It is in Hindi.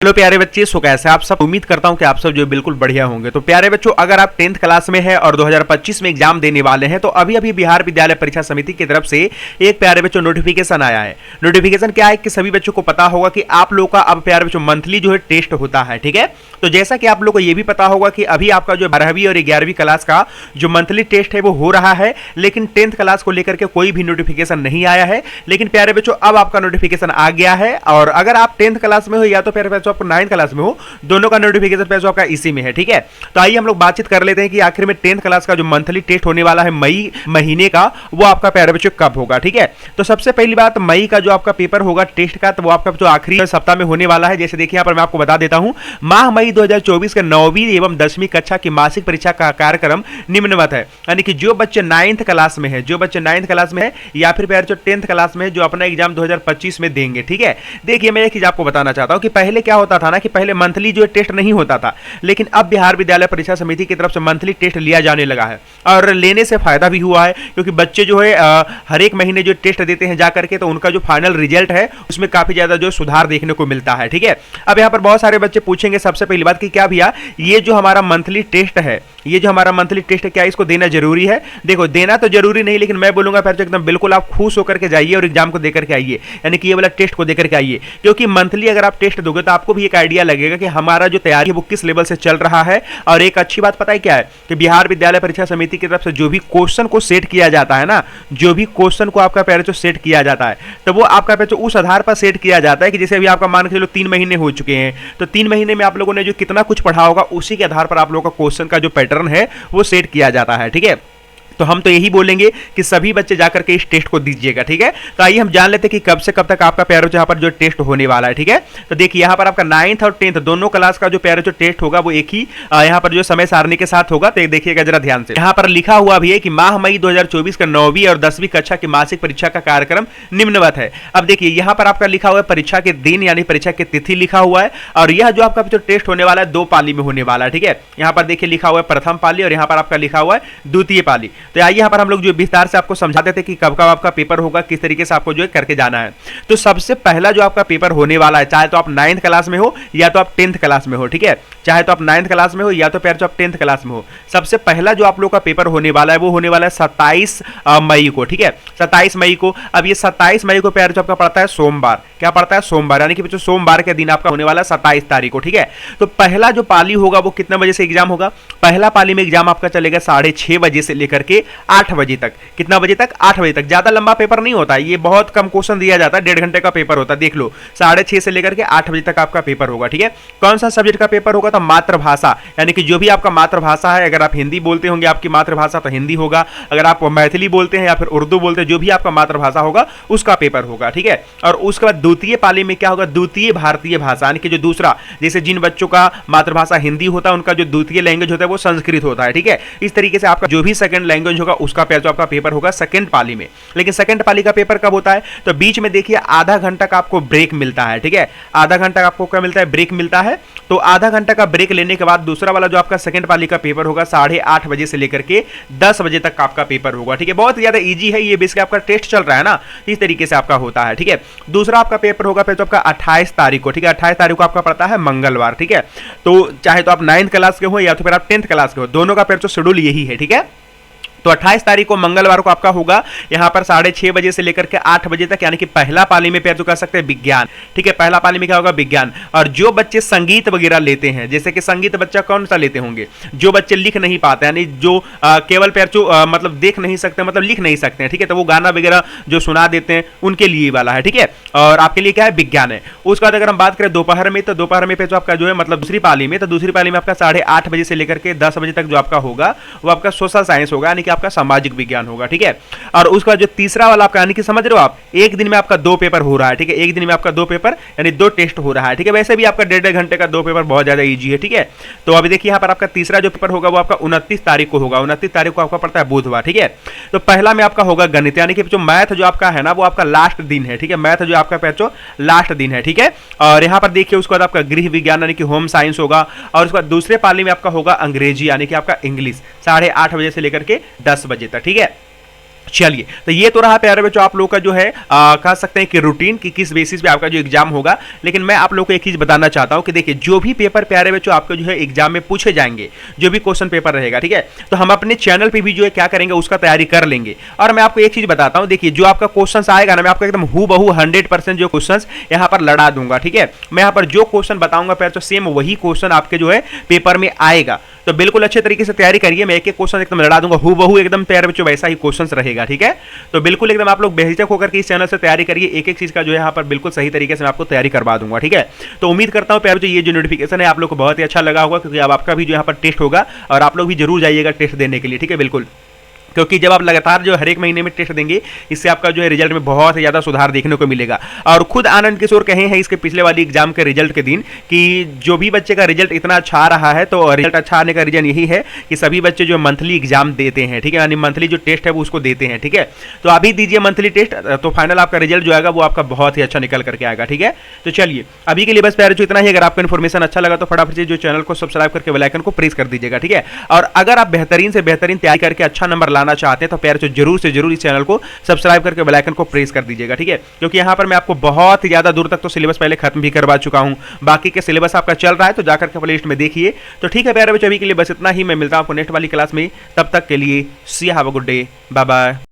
हेलो प्यारे बच्चे, सो कैसे आप सब। उम्मीद करता हूं कि आप सब जो बिल्कुल बढ़िया होंगे। तो प्यारे बच्चों, अगर आप 10th क्लास में हैं और 2025 में एग्जाम देने वाले हैं तो अभी अभी बिहार विद्यालय परीक्षा समिति की तरफ से एक प्यारे बच्चों नोटिफिकेशन आया है। नोटिफिकेशन क्या है कि सभी बच्चों को पता होगा कि आप लोग का अब प्यारे बच्चों मंथली जो है टेस्ट होता है, ठीक है। तो जैसा कि आप लोग को यह भी पता होगा कि अभी आपका जो 12वीं और 11वीं क्लास का जो मंथली टेस्ट है वो हो रहा है, लेकिन 10th क्लास को लेकर के कोई भी नोटिफिकेशन नहीं आया है। लेकिन प्यारे बच्चों अब आपका नोटिफिकेशन आ गया है, और अगर आप 10th क्लास में हो या तो प्यारे बच्चों आपको 9th क्लास में हो, दोनों का नोटिफिकेशन पे जो आपका इसी में है, ठीक है। तो आइए हम लोग बातचीत कर लेते हैं कि आखिर में 10th क्लास का जो मंथली टेस्ट होने वाला है मई महीने का, वो आपका प्यारे बच्चों कब होगा, ठीक है। तो सबसे पहली बात, मई का जो आपका पेपर होगा टेस्ट का, तो वो आपका जो आखिरी सप्ताह में होने वाला है। जैसे देखिए यहाँ पर मैं आपको बता देता हूं, माह मई 2024 के 9वीं एवं 10वीं कक्षा की मासिक परीक्षा का कार्यक्रम निम्नवत है। यानी कि जो बच्चे 9th क्लास में है, या फिर प्यारे जो 10th क्लास में है, जो अपना एग्जाम 2025 में देंगे, ठीक है। देखिए मैं एक चीज आपको बताना चाहता हूं कि पहले क्या होता था ना, कि पहले मंथली जो टेस्ट नहीं होता था, लेकिन अब बिहार विद्यालय परीक्षा समिति की तरफ से मंथली टेस्ट लिया जाने लगा है। और लेने से फायदा भी हुआ है, क्योंकि बच्चे जो है हर एक महीने जो टेस्ट देते हैं जाकर के, तो उनका जो फाइनल रिजल्ट है उसमें काफी ज्यादा जो सुधार देखने को मिलता है, ठीक है। अब यहाँ पर बहुत सारे बच्चे पूछेंगे सबसे पहली बात कि क्या भैया ये जो हमारा मंथली टेस्ट है, क्या इसको देना जरूरी है? देखो, देना तो जरूरी नहीं, लेकिन मैं बोलूंगा फिर एकदम बिल्कुल आप खुश होकर के जाइए और एग्जाम को देकर के आइए, यानी कि ये वाला टेस्ट को देकर के आइए। क्योंकि मंथली अगर आप टेस्ट दोगे तो आपको भी एक आइडिया लगेगा कि हमारा जो तैयारी है वो किस लेवल से चल रहा है। और एक अच्छी बात पता है क्या है, कि बिहार विद्यालय परीक्षा समिति की तरफ से जो भी क्वेश्चन को सेट किया जाता है ना, जो भी क्वेश्चन को आपका पहले जो सेट किया जाता है, तो वो आपका पहले उस आधार पर सेट किया जाता है कि जैसे अभी आपका मान के चलो 3 महीने हो चुके हैं, तो 3 महीने में आप लोगों ने जो कितना कुछ पढ़ा होगा उसी के आधार पर आप लोगों का क्वेश्चन का जो पैटर्न है वो सेट किया जाता है, ठीक है। तो हम तो यही बोलेंगे कि सभी बच्चे जाकर के इस टेस्ट को दीजिएगा, ठीक है। तो आइए हम जान लेते हैं कि कब से कब तक आपका प्यारे यहाँ पर जो टेस्ट होने वाला है, ठीक है। तो देखिए यहाँ पर आपका 9th और 10th दोनों क्लास का जो प्यारे जो टेस्ट होगा वो एक ही यहाँ पर जो समय सारणी के साथ होगा। तो देखिएगा जरा ध्यान से, यहाँ पर लिखा हुआ भी है कि माह मई 2024 का 9वीं और 10वीं कक्षा की मासिक परीक्षा का कार्यक्रम निम्नवत है। अब देखिए यहाँ पर आपका लिखा हुआ है परीक्षा के दिन, यानी परीक्षा की तिथि लिखा हुआ है, और यह जो आपका जो टेस्ट होने वाला है 2 पाली में होने वाला है, ठीक है। यहाँ पर देखिए लिखा हुआ है प्रथम पाली, और यहाँ पर आपका लिखा हुआ है द्वितीय पाली। तो आइए यहाँ पर हम लोग विस्तार से आपको समझा देते हैं कि कब कब आपका पेपर होगा, किस तरीके से आपको जो है करके जाना है। तो सबसे पहला जो आपका पेपर होने वाला है, चाहे तो आप 9th क्लास में हो या तो आप 10th क्लास में हो, ठीक है। चाहे तो आप 9th क्लास में हो या तो फिर जो आप 10th क्लास में हो, सबसे पहला जो आप लोग का पेपर होने वाला है वो होने वाला है 27 मई को, ठीक है। 27 मई को। अब ये 27 मई को प्यारे जो आपका पड़ता है सोमवार, क्या पड़ता है? सोमवार, यानी कि बच्चों सोमवार के दिन आपका होने वाला है 27 तारीख को, ठीक है। तो पहला जो पाली होगा वो कितने बजे से एग्जाम होगा? पहला पाली में एग्जाम आपका चलेगा 6:30 बजे से लेकर के 8 बजे तक। कितना बजे तक? 8 बजे तक। ज्यादा लंबा पेपर नहीं होता है, ये बहुत कम क्वेश्चन दिया जाता है, 1.5 घंटे का पेपर होता है। देख लो, 6:30 से लेकर के 8 बजे तक आपका पेपर होगा, ठीक है। कौन सा सब्जेक्ट का पेपर होगा? तो मातृभाषा, यानी कि जो भी आपका मातृभाषा है, अगर आप हिंदी बोलते होंगे आपकी मातृभाषा तो हिंदी होगा, अगर आप मैथिली बोलते हैं या फिर उर्दू बोलते हैं, जो भी आपका मातृभाषा होगा उसका पेपर होगा, ठीक है। और उसके बाद द्वितीय पाली में क्या होगा? द्वितीय भारतीय भाषा, यानी कि जो दूसरा, जैसे जिन बच्चों का मातृभाषा हिंदी होता है उनका जो द्वितीय लैंग्वेज होता है वो संस्कृत होता है, ठीक है। इस तरीके से आपका जो भी सेकंड लैंग्वेज होगा उसका जो आपका पेपर होगा सेकंड पाली में। लेकिन सेकंड पाली का पेपर कब होता है? तो बीच में देखिए आधा घंटा का आपको ब्रेक मिलता है, ठीक है। आधा घंटा आपको क्या मिलता है? ब्रेक मिलता है। तो आधा घंटा का ब्रेक लेने के बाद दूसरा वाला जो आपका सेकंड पाली का पेपर होगा 8:30 बजे से लेकर के 10 बजे तक आपका पेपर होगा, ठीक है। बहुत ज्यादा इजी है, ये बेसिकली आपका टेस्ट चल रहा है ना, इस तरीके से आपका होता है, ठीक है। दूसरा आपका पेपर होगा फिर तो आपका 28 तारीख को, ठीक है। 28 तारीख को आपका पड़ता है मंगलवार, ठीक है। तो चाहे तो आप 9th क्लास के हो या तो फिर आप 10th क्लास के हो, दोनों का पेपर शेड्यूल यही है, ठीक है। तो 28 तारीख को मंगलवार को आपका होगा यहाँ पर 6:30 बजे से लेकर के 8 बजे तक, यानी कि पहला पाली में जो कह सकते हैं विज्ञान, ठीक है। पहला पाली में क्या होगा? विज्ञान। और जो बच्चे संगीत वगैरह लेते हैं, जैसे कि संगीत बच्चा कौन सा लेते होंगे? जो बच्चे लिख नहीं पाते, यानी जो केवल मतलब देख नहीं सकते, मतलब लिख नहीं सकते हैं, ठीक है। तो वो गाना वगैरह जो सुना देते हैं उनके लिए वाला है, ठीक है। और आपके लिए क्या है? विज्ञान है। उसके बाद अगर हम बात करें दोपहर में, तो दोपहर में जो आपका जो है मतलब दूसरी पाली में, तो दूसरी पाली में आपका 8:30 बजे से लेकर के 10 बजे तक जो आपका होगा वो आपका सोशल साइंस होगा, यानी कि आपका सामाजिक विज्ञान होगा, ठीक है। और उसका जो तीसरा वाला आपका, यानी कि समझ रहे हो आप, एक दिन में आपका 2 पेपर हो रहा है, ठीक है। एक दिन में आपका 2 पेपर यानी 2 टेस्ट हो रहा है, ठीक है। वैसे भी आपका 1.5 घंटे का 2 पेपर बहुत ज्यादा इजी है, ठीक है। तो अभी देखिए यहाँ पर आपका तीसरा जो पेपर होगा वो आपका 29 तारीख को होगा। 29 तारीख को आपका पड़ता है बुधवार, ठीक है। तो पहला में आपका होगा गणित, यानी कि जो मैथ जो आपका है ना वो आपका लास्ट दिन है, ठीक है। मैथ जो आपका जो लास्ट दिन है, ठीक है। और यहाँ पर देखिए उसके बाद आपका गृह विज्ञान यानी कि होम साइंस होगा, और उसके बाद दूसरे पाली में आपका होगा अंग्रेजी, यानी कि आपका इंग्लिश 8:30 बजे से लेकर के 10 बजे तक, ठीक है। चलिए, तो ये तो रहा प्यारे बच्चों आप लोग का जो है कह सकते हैं कि रूटीन कि किस बेसिस पे आपका जो एग्जाम होगा। लेकिन मैं आप लोग को एक चीज बताना चाहता हूं कि देखिए जो भी पेपर प्यारे बच्चों आपके जो है एग्जाम में पूछे जाएंगे, जो भी क्वेश्चन पेपर रहेगा, ठीक है, तो हम अपने चैनल पे भी जो है क्या करेंगे उसका तैयारी कर लेंगे। और मैं आपको एक चीज बताता हूं, देखिए जो आपका क्वेश्चन आएगा ना, मैं आपको एकदम हूबहू 100% जो क्वेश्चन यहां पर लड़ा दूंगा, ठीक है। मैं यहां पर जो क्वेश्चन बताऊंगा प्यारे बच्चों सेम वही क्वेश्चन आपके जो है पेपर में आएगा। तो बिल्कुल अच्छे तरीके से तैयारी करिए। मैं एक एक क्वेश्चन एकदम लड़ा दूंगा हूबहू एकदम प्यारे बच्चों वैसा ही क्वेश्चन रहेगा, ठीक है। तो बिल्कुल एकदम आप लोग बेहिचक होकर के इस चैनल से तैयारी करिए। एक एक चीज का जो है यहाँ पर बिल्कुल सही तरीके से मैं आपको तैयारी करवा दूंगा, ठीक है। तो उम्मीद करता हूँ प्यारे बच्चों ये जो नोटिफिकेशन है आप लोग को बहुत ही अच्छा लगा होगा, क्योंकि अब आपका भी जो यहाँ पर टेस्ट होगा और आप लोग भी जरूर जाइएगा टेस्ट देने के लिए, ठीक है, बिल्कुल। क्योंकि जब आप लगातार जो हर एक महीने में टेस्ट देंगे, इससे आपका जो है रिजल्ट में बहुत ही ज़्यादा सुधार देखने को मिलेगा। और खुद आनंद किशोर कहे हैं इसके पिछले वाली एग्जाम के रिजल्ट के दिन कि जो भी बच्चे का रिजल्ट इतना अच्छा आ रहा है, तो रिजल्ट अच्छा आने का रीजन यही है कि सभी बच्चे जो मंथली एग्जाम देते हैं, ठीक है, यानी मंथली जो टेस्ट है वो उसको देते हैं, ठीक है। तो अभी दीजिए मंथली टेस्ट, तो फाइनल आपका रिजल्ट जो आएगा वो आपका बहुत ही अच्छा निकल करके आएगा, ठीक है। तो चलिए अभी के लिए बस प्यारे जो इतना ही। अगर आपको इन्फॉर्मेशन अच्छा लगा तो फटाफट से जो चैनल को सब्सक्राइब करके बेल आइकन को प्रेस कर दीजिएगा, ठीक है। और अगर आप बेहतरीन से बेहतरीन तैयारी करके अच्छा नंबर लाना चाहते हैं तो प्यारे तो जरूर से जरूर इस चैनल को सब्सक्राइब करके बेल आइकन को प्रेस कर दीजिएगा, ठीक है। क्योंकि यहां पर मैं आपको बहुत ही ज्यादा दूर तक तो सिलेबस पहले खत्म भी करवा चुका हूं, बाकी के सिलेबस आपका चल रहा है, तो जाकर के प्लेलिस्ट में देखिए। तो ठीक है प्यारे बच्चों, अभी के लिए बस इतना ही। मैं मिलता हूं आपको नेक्स्ट वाली क्लास में, तब तक के लिए see have a good day, bye bye.